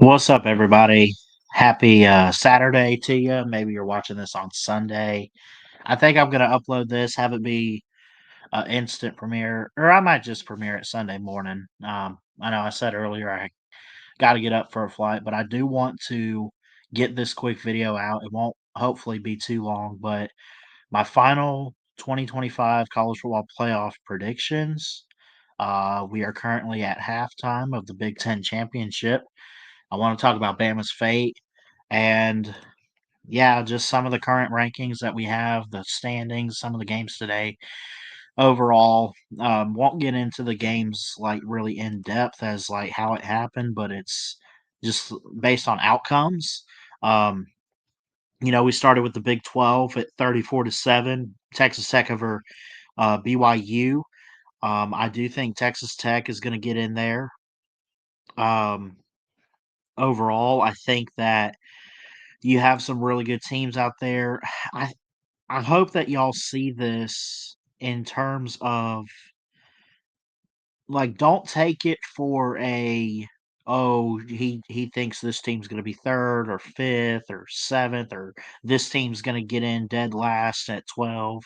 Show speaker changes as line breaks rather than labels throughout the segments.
What's up, everybody? Happy Saturday to you. Maybe you're watching this on Sunday. I think I'm going to upload this, have it be instant premiere, or I might just premiere it Sunday morning. I know I said earlier I got to get up for a flight, but I do want to get this quick video out. It won't hopefully be too long, but my final 2025 college football playoff predictions. We are currently at halftime of the Big Ten championship. I want to talk about Bama's fate and yeah, just some of the current rankings that we have, the standings, some of the games today. Overall, won't get into the games like really in depth as like how it happened, but it's just based on outcomes. Um, we started with the Big 12 at 34-7, Texas Tech over BYU. I do think Texas Tech is going to get in there. Um, Overall, I think that you have some really good teams out there. I I hope that y'all see this in terms of like don't take it for a oh he thinks this team's going to be third or fifth or seventh or this team's going to get in dead last at 12.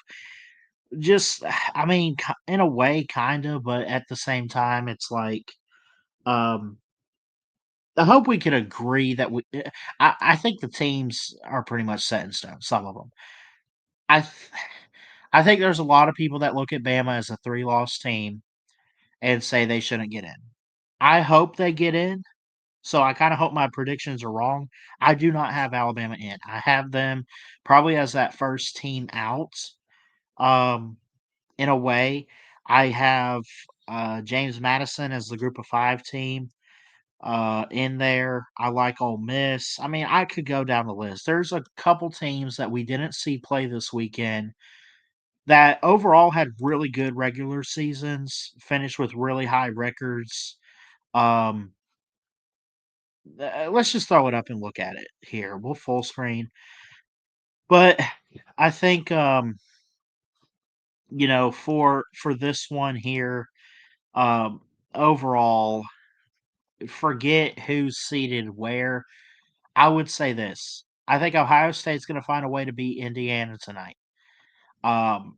Just I mean in a way kind of, but at the same time it's like um I hope we can agree that I think the teams are pretty much set in stone, some of them. I th I think there's a lot of people that look at Bama as a three-loss team and say they shouldn't get in. I hope they get in, so I kinda hope my predictions are wrong. I do not have Alabama in. I have them probably as that first team out, um, in a way. I have, James Madison as the group of 5 team, in there. I like Ole Miss. I mean, I could go down the list. There's a couple teams that we didn't see play this weekend that overall had really good regular seasons, finished with really high records. Um, let's just throw it up and look at it here. We'll full screen. But I think for this one here, um, overall, forget who's seated where. I would say this. I think Ohio State's going to find a way to beat Indiana tonight. Um,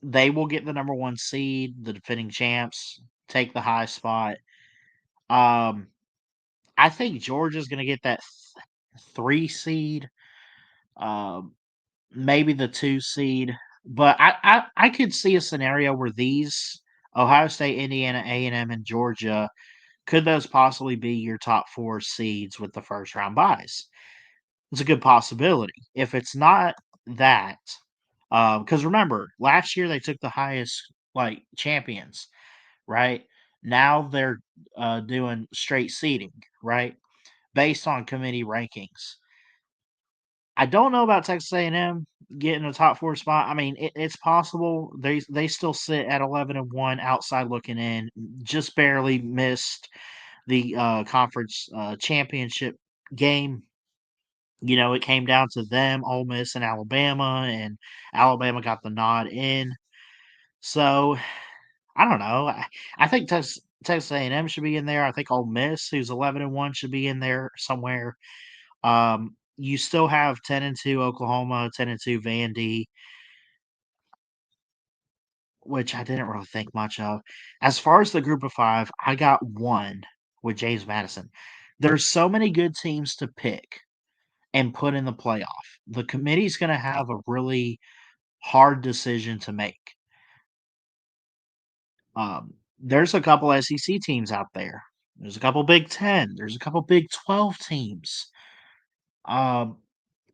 they will get the number 1 seed, the defending champs, take the high spot. Um, I think Georgia's gonna get that 3 seed, um, maybe the 2 seed, but I could see a scenario where these Ohio State, Indiana, A&M, and Georgia could those possibly be your top 4 seeds with the first round buys? It's a good possibility. If it's not that, because remember, last year they took the highest, like, champions, right? Now they're, doing straight seeding, right? Based on committee rankings. I don't know about Texas A&M getting a top 4 spot. I mean, it's possible. They still sit at 11-1 outside looking in, just barely missed the, conference, championship game. It came down to them, Ole Miss, and Alabama got the nod in. So, I don't know. I think Texas A&M should be in there. I think Ole Miss, who's 11-1, should be in there somewhere. You still have 10-2 Oklahoma, 10-2 Vandy, which I didn't really think much of. As far as the group of 5, I got 1 with James Madison. There's so many good teams to pick and put in the playoff. The committee's gonna have a really hard decision to make. There's a couple SEC teams out there. There's a couple Big 10. There's a couple Big 12 teams. Um,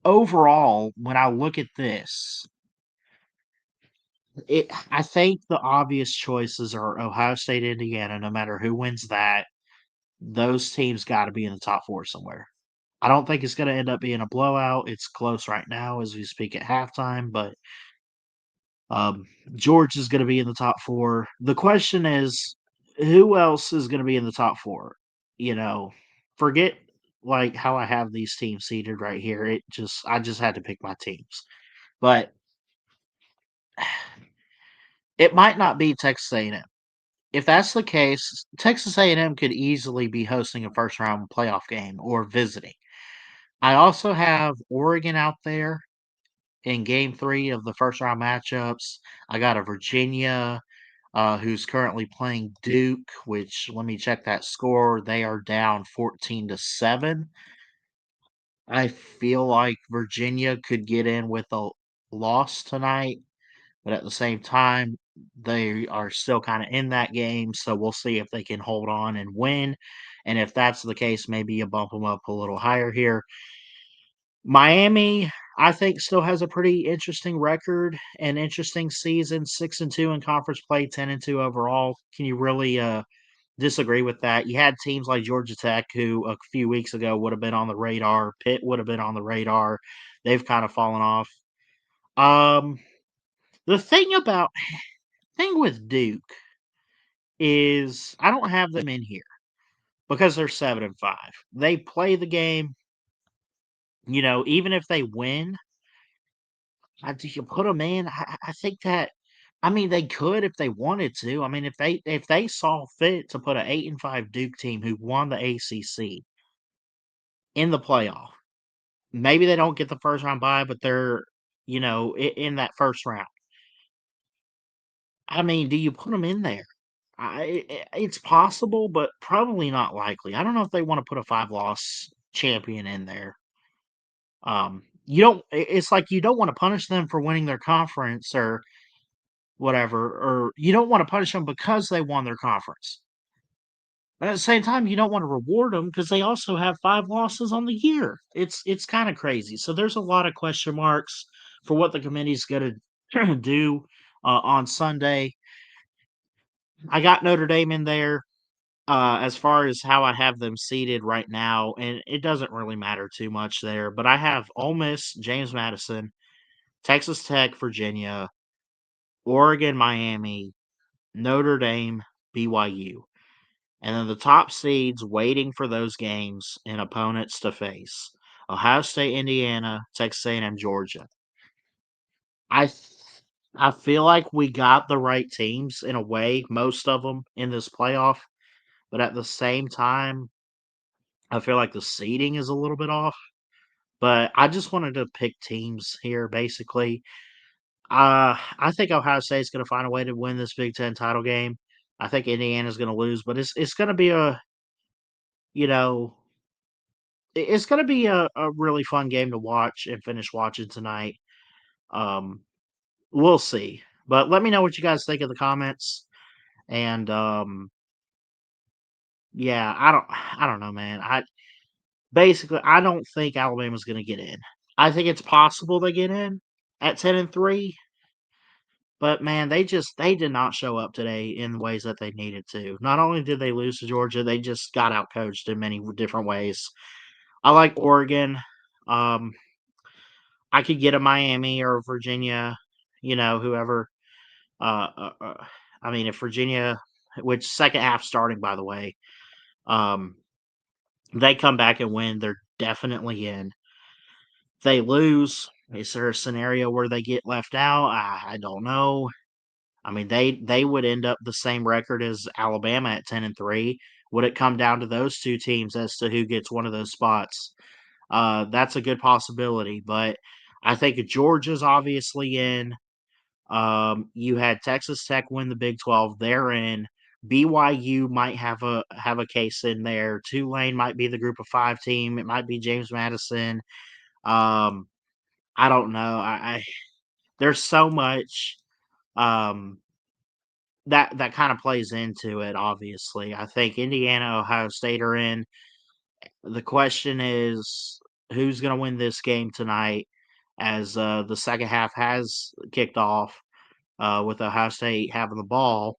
Overall, when I look at this, I think the obvious choices are Ohio State, Indiana. No matter who wins that, those teams got to be in the top 4 somewhere. I don't think it's going to end up being a blowout. It's close right now as we speak at halftime, but um, George is going to be in the top 4. The question is, who else is going to be in the top 4? You know, forget like how I have these teams seated right here. I just had to pick my teams, but it might not be Texas A&M. if that's the case, Texas A&M could easily be hosting a first round playoff game or visiting. I also have Oregon out there in game 3 of the first round matchups. I got a Virginia who's currently playing Duke, which let me check that score. They are down 14-7. I feel like Virginia could get in with a loss tonight, but at the same time, they are still kind of in that game. So we'll see if they can hold on and win. And if that's the case, maybe you bump them up a little higher here. Miami, I think, still has a pretty interesting record and interesting season. 6-2 in conference play, 10-2 overall. Can you really disagree with that? You had teams like Georgia Tech, who a few weeks ago would have been on the radar. Pitt would have been on the radar. They've kind of fallen off. Um, the thing with Duke is I don't have them in here because they're 7-5. They play the game. Even if they win, you can put them in. I think that. I mean, they could if they wanted to. I mean, if they saw fit to put an 8-5 Duke team who won the ACC in the playoff, maybe they don't get the first round bye, but they're in that first round. I mean, do you put them in there? It's possible, but probably not likely. I don't know if they want to put a 5-loss champion in there. You don't. It's like you don't want to punish them for winning their conference or whatever, or you don't want to punish them because they won their conference. But at the same time, you don't want to reward them because they also have 5 losses on the year. It's kind of crazy. So there's a lot of question marks for what the committee's going to do on Sunday. I got Notre Dame in there as far as how I have them seated right now, and it doesn't really matter too much there. But I have Ole Miss, James Madison, Texas Tech, Virginia, Oregon, Miami, Notre Dame, BYU. And then the top seeds waiting for those games and opponents to face: Ohio State, Indiana, Texas A&M, Georgia. I th- I feel like we got the right teams in a way, most of them in this playoff, but at the same time, I feel like the seeding is a little bit off. But I just wanted to pick teams here, basically. I think Ohio State's going to find a way to win this Big Ten title game. I think Indiana's going to lose, but it's going to be you know it's going to be a really fun game to watch and finish watching tonight. Um, we'll see. But let me know what you guys think in the comments. And yeah, I don't know, man. I don't think Alabama's going to get in. I think it's possible they get in at 10-3, but man, they did not show up today in the ways that they needed to. Not only did they lose to Georgia, they just got out coached in many different ways. I like Oregon. Um, I could get a Miami or Virginia, whoever. Uh, uh, uh, I mean, if Virginia, which second half starting, by the way, um, they come back and win, they're definitely in. If they lose, is there a scenario where they get left out? I don't know. I mean, they would end up the same record as Alabama at 10-3. Would it come down to those two teams as to who gets one of those spots? That's a good possibility, but I think Georgia's obviously in. You had Texas Tech win the Big 12. They're in. BYU might have a case in there. Tulane might be the Group of 5 team. It might be James Madison. Um, I don't know. I there's so much um, that kind of plays into it. Obviously, I think Indiana, Ohio State are in. The question is who's going to win this game tonight, as the second half has kicked off with Ohio State having the ball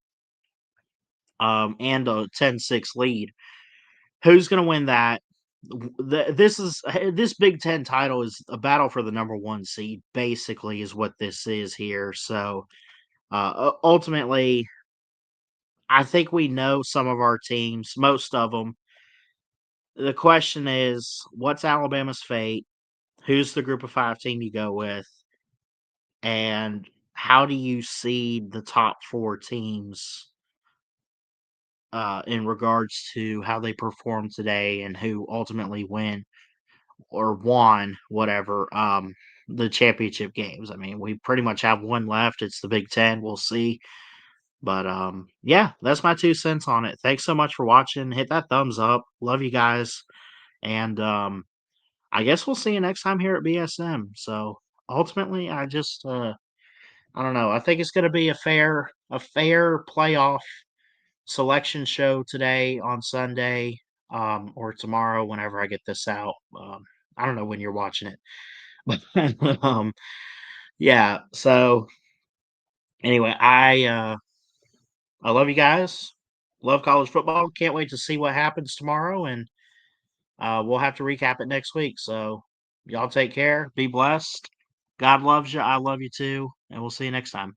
and a 10-6 lead. Who's going to win that? This Big Ten title is a battle for the number 1 seed. Basically, is what this is here. So ultimately, I think we know some of our teams, most of them. The question is, what's Alabama's fate? Who's the Group of 5 team you go with? And how do you seed the top 4 teams in regards to how they performed today and who ultimately won whatever the championship games. I mean, we pretty much have one left. It's the Big Ten. We'll see. But yeah, that's my 2 cents on it. Thanks so much for watching. Hit that thumbs up. Love you guys. And I guess we'll see you next time here at BSM. So ultimately, I don't know. I think it's going to be a fair playoff selection show today on Sunday, or tomorrow whenever I get this out. I don't know when you're watching it, but yeah. So anyway, I love you guys. Love college football. Can't wait to see what happens tomorrow, and we'll have to recap it next week. So y'all take care. Be blessed. God loves you. I love you too, and we'll see you next time.